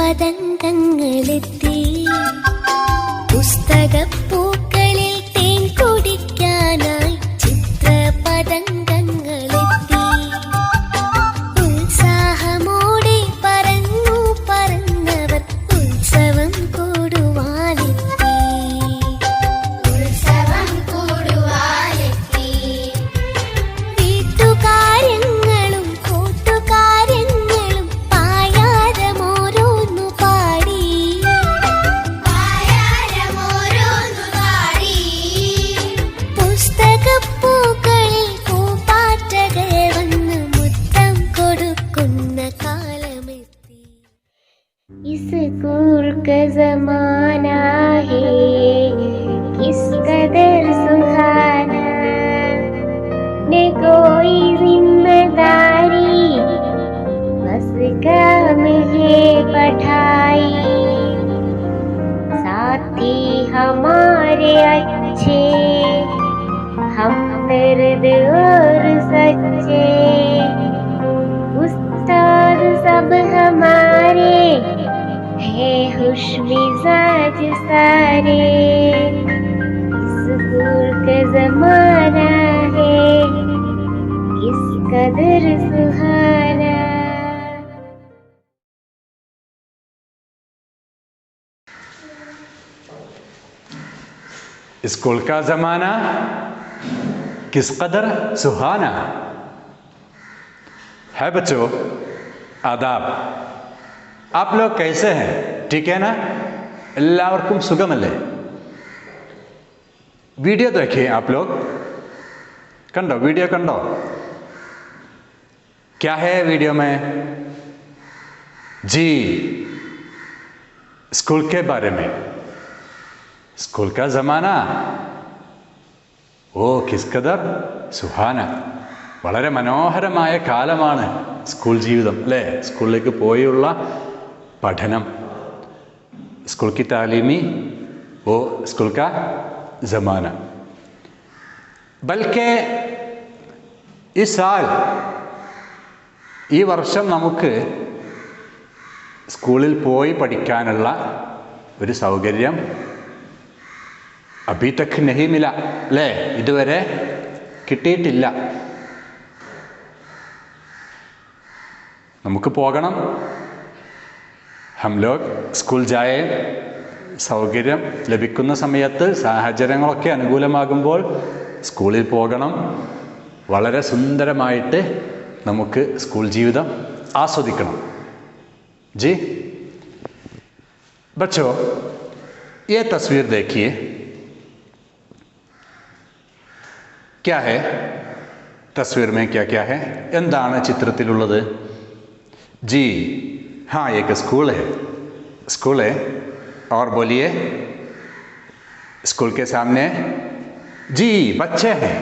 പതംഗങ്ങളെത്തി. പുസ്തകപ്പൂക്കളിൽ തേൻ കുടിക്കാനായി ചിത്രപതംഗങ്ങളെത്തി. ഉത്സാഹമോടെ പറന്നു പറന്നവർ ഉത്സവം കൂടുവാനെത്തി. ഉത്സവം കൂടുവാനെത്തി. വീട്ടുകാര്യങ്ങളും കൂട്ടുകാര്യങ്ങളും പായാരമോരോന്നു പാടി. പായാരമോരോന്നു പാടി. പുസ്തകപ്പൂക്കളിൽ പൂപ്പാറ്റകൾ വന്ന് മുത്തം കൊടുക്കുന്ന കാലമെത്തി. स्कूल का जमाना है किस कदर सुहाना, न कोई जिम्मेदारी बस काम है पढ़ाई. साथी हमारे अच्छे हम दर्द और सच्चे, उस्ताद सब हमारे है खुश मिजाज सारे. स्कूल का जमाना है किस कदर सुहाना. स्कूल का ज़माना किस कदर सुहाना है. बच्चों आदाब, आप लोग कैसे हैं? ठीक है ना? എല്ലാവർക്കും സുഖമല്ലേ? വീഡിയോ देखिए आप लोग. കണ്ടോ? വീഡിയോ കണ്ടോ? क्या है वीडियो में? जी, स्कूल के बारे में. स्कूल का ज़माना ഓ കിസ് ഖദർ സുഹാന. വളരെ മനോഹരമായ കാലമാണ് സ്കൂൾ ജീവിതം അല്ലേ? സ്കൂളിലേക്ക് പോയുള്ള പഠനം. സ്കൂൾ की तालीमी वो स्कूल का ज़माना. बल्कि इस साल ഈ വർഷം നമുക്ക് സ്കൂളിൽ പോയി പഠിക്കാനുള്ള ഒരു സൗകര്യം അഭി തക് നഹി മില അല്ലേ? ഇതുവരെ കിട്ടിയിട്ടില്ല. നമുക്ക് പോകണം. ഹം ലോഗ് സ്കൂൾ ജായേ. സൗകര്യം ലഭിക്കുന്ന സമയത്ത്, സാഹചര്യങ്ങളൊക്കെ അനുകൂലമാകുമ്പോൾ സ്കൂളിൽ പോകണം. വളരെ സുന്ദരമായിട്ട് നമുക്ക് സ്കൂൾ ജീവിതം ആസ്വദിക്കണം. जी बच्चों, ये तस्वीर देखिए. क्या है तस्वीर में? क्या क्या है? എന്താണ് ചിത്രത്തിലുള്ളത്? जी हाँ, एक स्कूल है. स्कूल है. और बोलिए. स्कूल के सामने जी बच्चे हैं.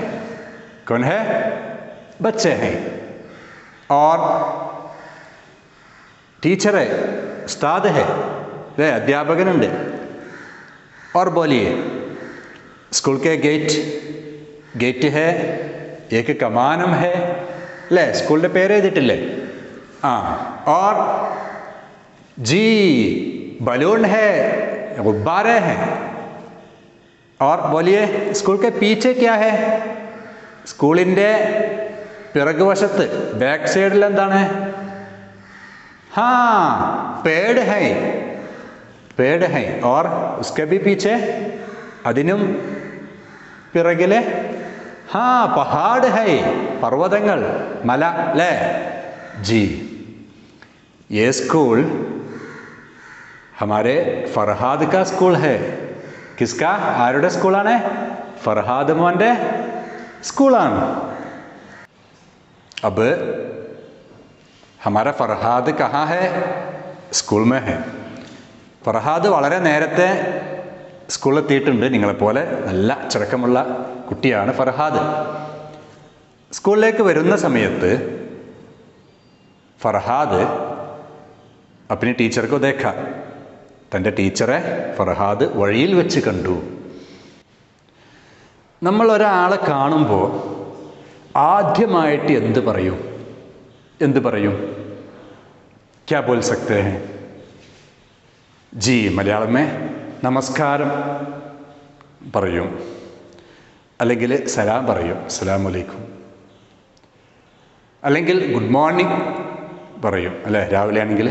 कौन है? बच्चे हैं. और टीचर है, उस्ताद है, वे अध्यापकनुണ്ട്. और बोलिए. स्कूल के गेट है, एक कमानम है അല്ലേ? സ്കൂളിൻ്റെ പേര് എഴുതിയിട്ടില്ലേ? ആ. और जी बलून है, गुब्बारे हैं. और बोलिए. स्कूल के पीछे क्या है? സ്കൂളിൻ്റെ പിറകുവശത്ത് ബാക്ക് സൈഡിൽ എന്താണ്? हाँ पेड़ है. पेड़ है. और उसके भी पीछे അതിനും പിറകിലെ हाँ पहाड़ है, पर्वतങ്ങൾ, മല അല്ലേ? जी ये स्कूल हमारे फरहाद का स्कूल है. किसका? ആരുടെ സ്കൂളാണ്? ഫർഹാദ് മോൻ്റെ സ്കൂളാണ്. अब हमारा फरहाद कहाँ है? स्कूल में है. ഫർഹാദ് വളരെ നേരത്തെ സ്കൂളിലെത്തിയിട്ടുണ്ട്. നിങ്ങളെപ്പോലെ നല്ല അച്ചടക്കമുള്ള കുട്ടിയാണ് ഫർഹാദ്. സ്കൂളിലേക്ക് വരുന്ന സമയത്ത് ഫർഹാദ് अपनी टीचर को देखा. തൻ്റെ ടീച്ചറെ ഫർഹാദ് വഴിയിൽ വെച്ച് കണ്ടു. നമ്മൾ ഒരാളെ കാണുമ്പോൾ ആദ്യമായിട്ട് എന്ത് പറയും? क्या बोल सकते हैं? ജി മലയാളമേ നമസ്കാരം പറയും, അല്ലെങ്കിൽ സലാം പറയും, അസ്സലാമു അലൈക്കും. അല്ലെങ്കിൽ ഗുഡ് മോർണിംഗ് പറയും അല്ലേ, രാവിലെ ആണെങ്കിൽ.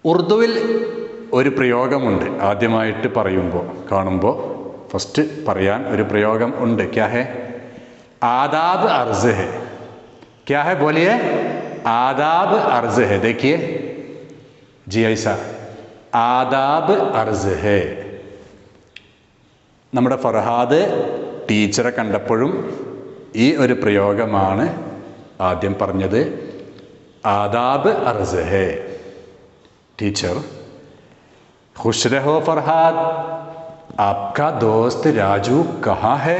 ഉറുദുവിൽ ഒരു പ്രയോഗമുണ്ട്, ആദ്യമായിട്ട് പറയുമ്പോൾ കാണുമ്പോൾ ഫസ്റ്റ് പറയാൻ ഒരു പ്രയോഗം ഉണ്ട്. ക്യാ ഹെ? ആദാബ് അർസ് ഹെ. ക്യാ ഹെ ബോലിയെ? ആദാബ് അർസ് ഹെ. देखिए जी ऐसा ആദാബ് അർസ് ഹെ. നമ്മുടെ ഫർഹാദ് ടീച്ചറെ കണ്ടപ്പോഴും ഈ ഒരു പ്രയോഗമാണ് ആദ്യം പറഞ്ഞത്. ആദാബ് അർസ് ഹെ. टीचर खुश रहो फरहाद, आपका दोस्त राजू कहाँ है?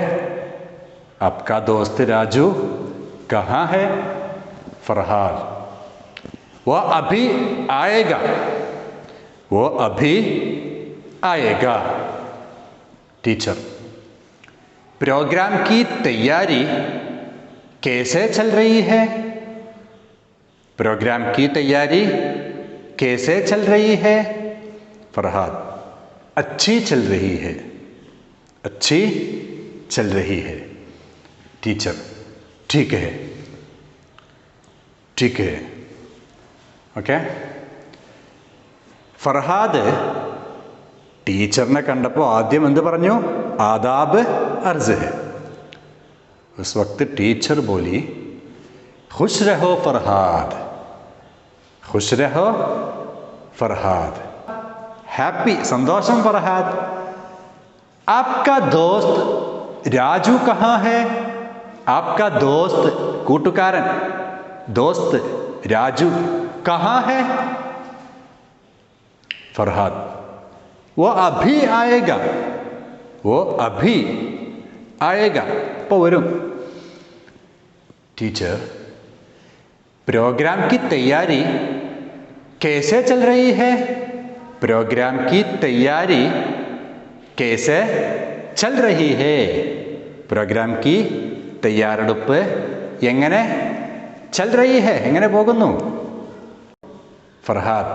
आपका दोस्त राजू कहाँ है? फरहाद वो अभी आएगा, वो अभी आएगा. टीचर प्रोग्राम की तैयारी कैसे चल रही है? प्रोग्राम की तैयारी कैसे चल रही है? फरहाद अच्छी चल रही है, अच्छी चल रही है. टीचर ठीक है, ठीक है. ഓക്കെ. ഫർഹാദ് ടീച്ചറിനെ കണ്ടപ്പോൾ ആദ്യം എന്ത് പറഞ്ഞു? ആദാബ് അർസ് ഹെ. ഉസ് വക്ത് ടീച്ചർ ബോലി ഖുശ് രഹോ ഫർഹാദ്, ഖുശ് രഹോ ഫർഹാദ്, ഹാപ്പി സന്തോഷം ഫർഹാദ്. ആപ്കാ ദോസ്ത് രാജു കഹാ ഹെ? ആപ്കാ ദോസ്ത് കൂട്ടുകാരൻ, ദോസ്ത് രാജു കഹാ ഹെ? ഫർഹാദ് वो अभी आएगा, वो अभी आएगा, ഇപ്പോൾ വരും. टीचर प्रोग्राम की तैयारी कैसे चल रही है? प्रोग्राम की तैयारी कैसे चल रही है? प्रोग्राम की തയ്യാറെടുപ്പ് എങ്ങനെ चल रही है, എങ്ങനെ പോകുന്നു? ഫർഹാദ്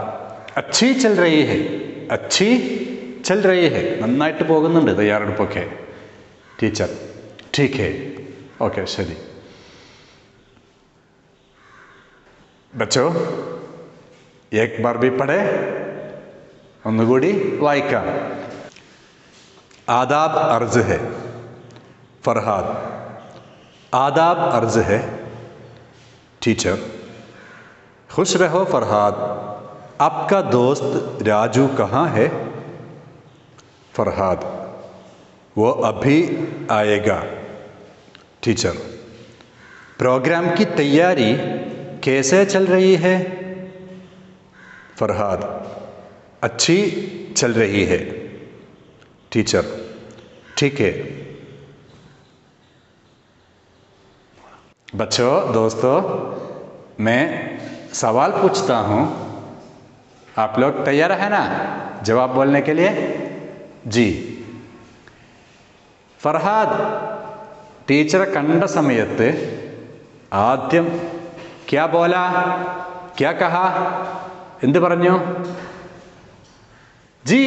अच्छी चल रही है, अच्छी चल रही है, നന്നായിട്ട് പോകുന്നുണ്ട് തയ്യാറെടുപ്പൊക്കെ. ടീച്ചർ ठीक है, ഓക്കെ ശരി. बच्चों एक बार भी पढ़े, ഒന്നുകൂടി വായിക്കാം. आदाब अर्ज है. फरहाद आदाब अर्ज है. टीचर खुश रहो फरहाद, आपका दोस्त राजू कहाँ है? फरहाद वो अभी आएगा. टीचर प्रोग्राम की तैयारी कैसे चल रही है? फरहाद अच्छी चल रही है. टीचर ठीक है. बच्चों दोस्तों, मैं सवाल पूछता हूँ, आप लोग तैयार है ना जवाब बोलने के लिए? जी. ഫർഹാദ് ടീച്ചറെ കണ്ട സമയത്ത് ആദ്യം ക്യാ ബോല, ക്യാ കഹ, എന്ത് പറഞ്ഞു? जी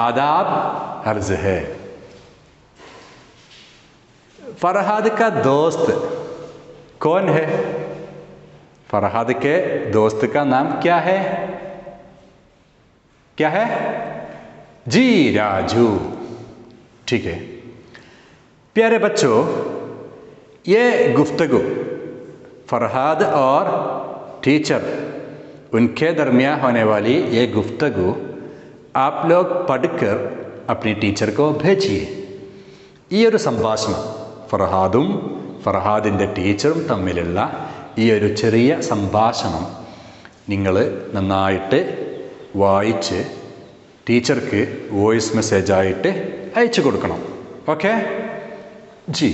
आदाब अर्ज है. फरहाद का दोस्त कौन है? फरहाद के दोस्त का नाम क्या है? क्या है? जी राजू. ठीक है. प्यारे बच्चों, ये गुफ्तगू फरहाद और टीचर उनके दरमियान होने वाली ये गुफ्तगू आप लोग पढ़कर अपनी टीचर को भेजिए. ഈ ഒരു സംഭാഷണം ഫർഹാദും ഫർഹാദിൻ്റെ ടീച്ചറും തമ്മിലുള്ള ഈ ഒരു ചെറിയ സംഭാഷണം നിങ്ങൾ നന്നായിട്ട് വായിച്ച് ടീച്ചർക്ക് വോയിസ് മെസ്സേജായിട്ട് അയച്ചു കൊടുക്കണം. ഓക്കെ जी.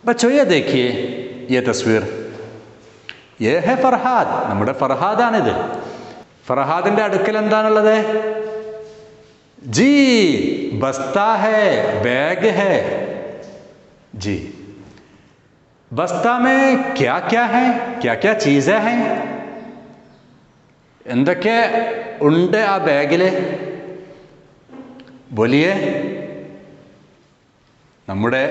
बच्चों ये देखिए ये तस्वीर, ये है फरहाद. നമ്മുടെ ഫർഹാദാണിത്. ഫർഹാദിൻ്റെ അടുക്കൽ എന്താണുള്ളത്? जी बस्ता है, बैग है. जी बस्ता में क्या क्या है, क्या क्या चीज़ें हैं? എന്തൊക്കെ ഉണ്ട് ആ ബാഗിൽ? ബോലിയേ. നമ്മുടെ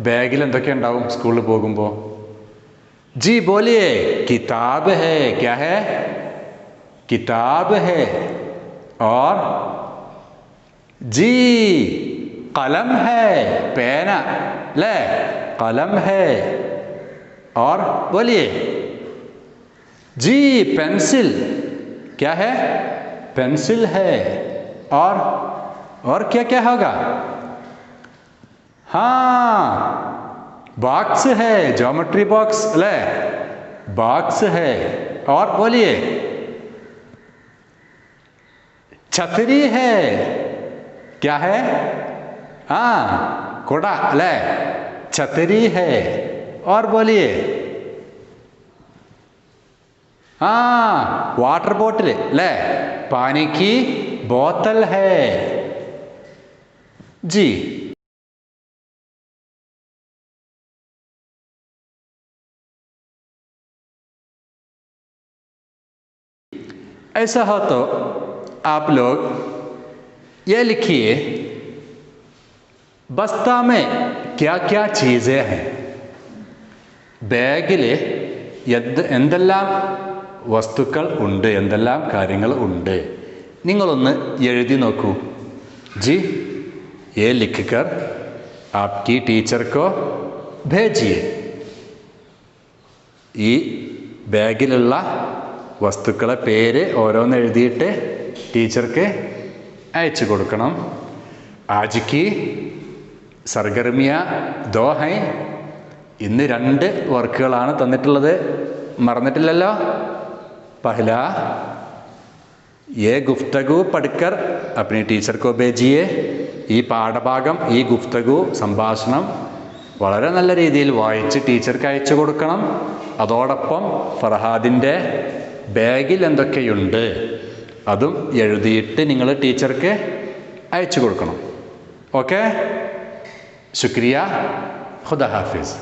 ബാഗിൽ എന്തൊക്കെ ഉണ്ടാവും സ്കൂളിൽ പോകുമ്പോൾ? ജി ബോലിയേ. കിതാബ് ഹേ. ക്യാ ഹേ? കിതാബ് ഹേ. और जी कलम है, पेना ले, कलम है। और बोलिए जी पेंसिल। क्या है? पेंसिल है। और क्या क्या होगा? हाँ बॉक्स है, ज्योमेट्री बॉक्स ले, बॉक्स है। और बोलिए छतरी है। क्या है? हाँ कोड़ा ले, छतरी है। और बोलिए हाँ वाटर बोतल ले, पानी की बोतल है। जी ऐसा हो तो आप लोग ये लिखिए बस्ता में क्या क्या चीज़ें हैं। ബാഗിൽ എന്തെല്ലാം വസ്തുക്കൾ ഉണ്ട്, എന്തെല്ലാം കാര്യങ്ങൾ ഉണ്ട്, നിങ്ങളൊന്ന് എഴുതി നോക്കൂ. ജി ये लिखकर आपकी टीचर को भेजिए. ഈ ബാഗിലുള്ള വസ്തുക്കളെ പേര് ഓരോന്ന് എഴുതിയിട്ട് ടീച്ചർക്ക് അയച്ചു കൊടുക്കണം. ആജിക്ക് സർഗർമിയ ദോ ഹൈ. ഇന്ന് 2 വർക്കുകളാണ് തന്നിട്ടുള്ളത്, മറന്നിട്ടില്ലല്ലോ. പഹല ये गुफ्तगू पढ़कर अपनी टीचर को भेजिए. ഈ പാഠഭാഗം, ഈ ഗുഫ്തഗു സംഭാഷണം വളരെ നല്ല രീതിയിൽ വായിച്ച് ടീച്ചർക്ക് അയച്ചു കൊടുക്കണം. അതോടൊപ്പം ഫർഹാദിൻ്റെ ബാഗിൽ എന്തൊക്കെയുണ്ട് അതും എഴുതിയിട്ട് നിങ്ങൾ ടീച്ചർക്ക് അയച്ചു കൊടുക്കണം. ഓക്കെ, ശുക്രിയ, ഖുദ ഹാഫിസ്.